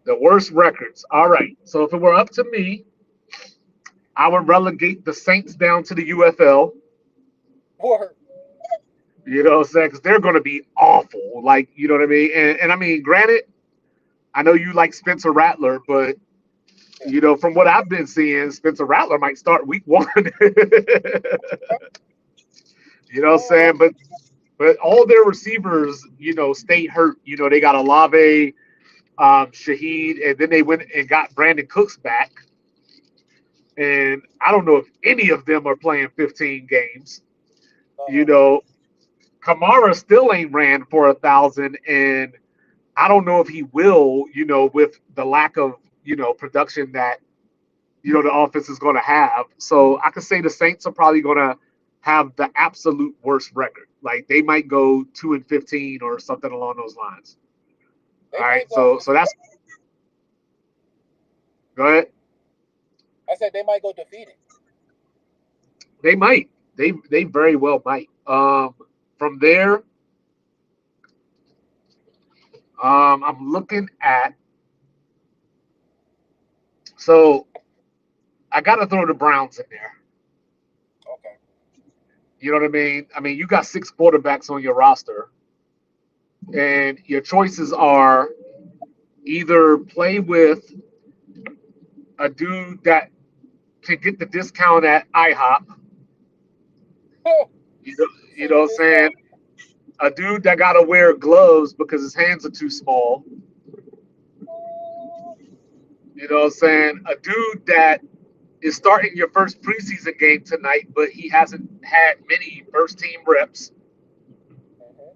The worst records. All right. So if it were up to me, I would relegate the Saints down to the UFL. Word. You know what I'm saying? Because they're going to be awful. Like, you know what I mean? And I mean, granted, I know you like Spencer Rattler, but, Yeah. from what I've been seeing, Spencer Rattler might start week one. You know what I'm Oh, saying? But all their receivers, stay hurt. They got Olave, Shaheed, and then they went and got Brandon Cooks back. And I don't know if any of them are playing 15 games. none You of them. know, Kamara still ain't ran for 1,000, and I don't know if he will. With the lack of production that the offense is going to have. So I could say the Saints are probably going to have the absolute worst record. Like they might go 2-15 or something along those lines. They All right, might go so that's undefeated. go ahead. I said they might go defeated. They might. They very well might. From there, I'm looking at. So I got to throw the Browns in there. Okay. You know what I mean? I mean, you got six quarterbacks on your roster, and your choices are either play with a dude that can get the discount at IHOP. You know, you Say know the what I'm saying? discount. A dude that got to wear gloves because his hands are too small. You know what I'm saying? A dude that is starting your first preseason game tonight, but he hasn't had many first team reps. Mm-hmm.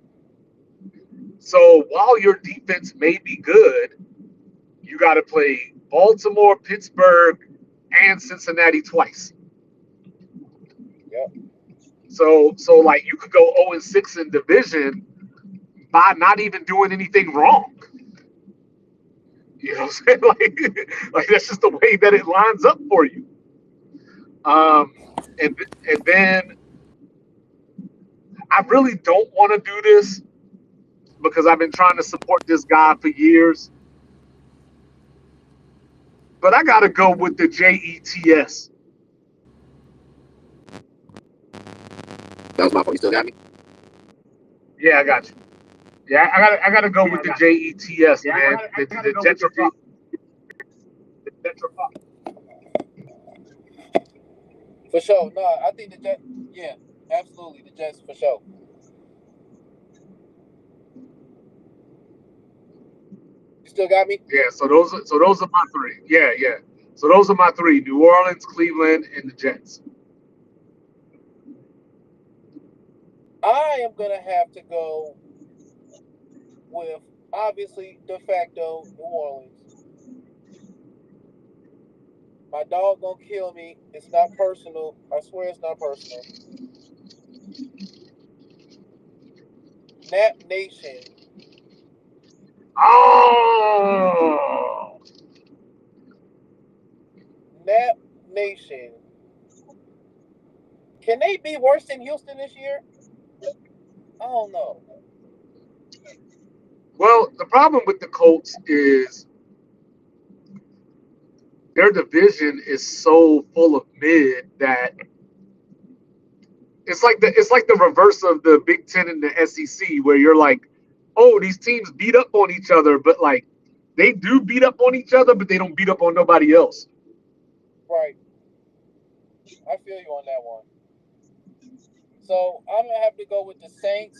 So while your defense may be good, you got to play Baltimore, Pittsburgh, and Cincinnati twice. Yep. So like you could go 0-6 in division by not even doing anything wrong. You know what I'm saying? Like that's just the way that it lines up for you. Um, and then I really don't want to do this because I've been trying to support this guy for years. But I got to go with the Jets. That was my fault. You still got me? Yeah, I got you. Yeah, I gotta go with the Jets, man. The Gentrified. For sure. No, I think the Jets. Yeah, absolutely. The Jets for sure. You still got me? Yeah, so those are my three. Yeah, yeah. So those are my three: New Orleans, Cleveland, and the Jets. I am gonna have to go with obviously de facto New Orleans. My dog gonna kill me. It's not personal. I swear it's not personal. Nap Nation. Oh, Nap Nation Can they be worse than Houston this year? I don't know. Well, the problem with the Colts is their division is so full of mid that it's like the reverse of the Big Ten and the SEC, where you're like, oh, these teams beat up on each other, but like they do beat up on each other, but they don't beat up on nobody else. Right. I feel you on that one. So I'm gonna have to go with the Saints.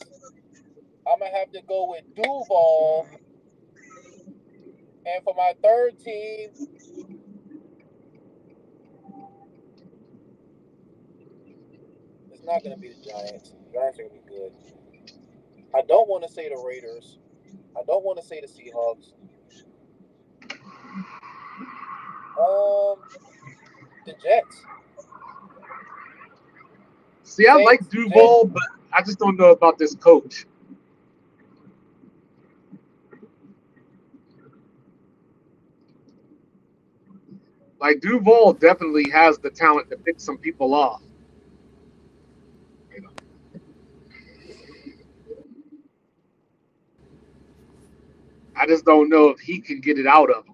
I'm gonna have to go with Duval. And for my third team, it's not gonna be the Giants. The Giants are gonna be good. I don't want to say the Raiders. I don't want to say the Seahawks. The Jets. See, I Saints, like Duval, but I just don't know about this coach. Like Duval definitely has the talent to pick some people off. You know, I just don't know if he can get it out of him.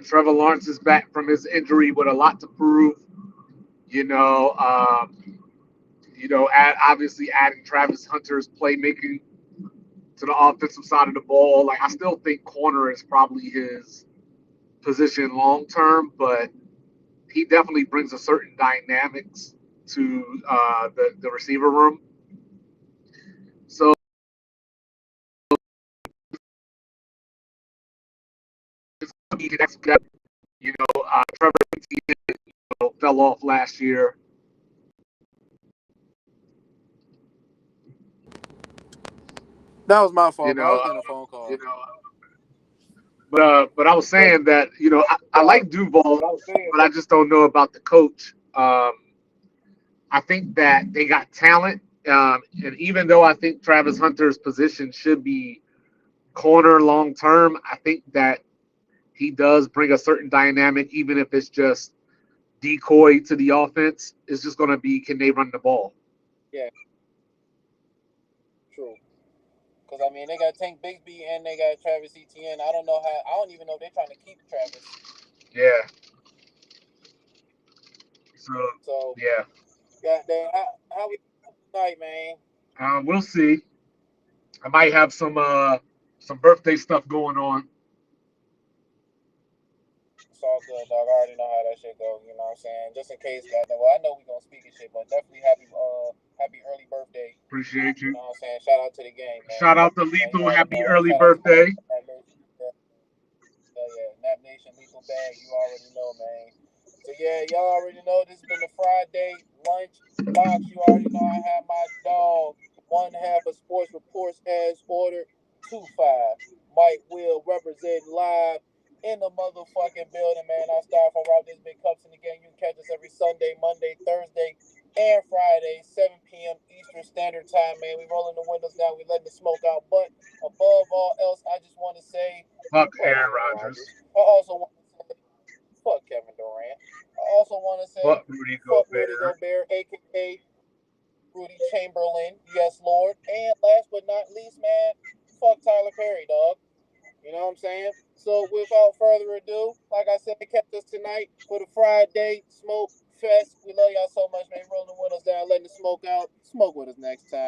Trevor Lawrence is back from his injury with a lot to prove. You know, obviously adding Travis Hunter's playmaking to the offensive side of the ball. Like I still think corner is probably his position long term, but he definitely brings a certain dynamics to the receiver room. So it's gonna be the next step. Trevor fell off last year. That was my fault, You bro. I know, was getting a phone call. But I was saying that I like Duval, but I just don't know about the coach. I think that they got talent, and even though I think Travis Hunter's position should be corner long term, I think that he does bring a certain dynamic, even if it's just decoy to the offense. It's just going to be, can they run the ball? Yeah, true. Because I mean, they got Tank Bigsby and they got Travis Etienne. I don't know how. I don't even know if they're trying to keep Travis. Yeah. So yeah, goddamn, how we tonight, man? We'll see. I might have some birthday stuff going on. It's all good, dog. I already know how that shit goes. You know what I'm saying? Just in case, goddamn. Well, I know we gonna speak and shit, but definitely happy early birthday. Appreciate You you. know what I'm saying? Shout out to the game, man. Shout out to Man, you Lethal. already Happy know. early Shout out to birthday. Nap Nation. Yeah, Nap Nation, Lethal Bag. You already know, man. So yeah, y'all already know this has been the Friday lunch box. You already know I have my dog, one half of Sports Reports as ordered, 2-5. Mike Will representing live in the motherfucking building, man. Our styrofoam route this big cups in the game. You can catch us every Sunday, Monday, Thursday, and Friday, 7 p.m. Eastern Standard Time, man. We rolling the windows down. We letting the smoke out. But above all else, I just want to say, Fuck Aaron Rodgers. I also want to say, fuck Kevin Durant. I also want to say, Fuck Rudy fuck Gobert. Rudy Gobert, a.k.a. Rudy Chamberlain. Yes, Lord. And last but not least, man, fuck Tyler Perry, dog. You know what I'm saying? So without further ado, like I said, they kept us tonight for the Friday Smoke Fest. We love y'all so much, man. Rolling the windows down, letting the smoke out. Smoke with us next time.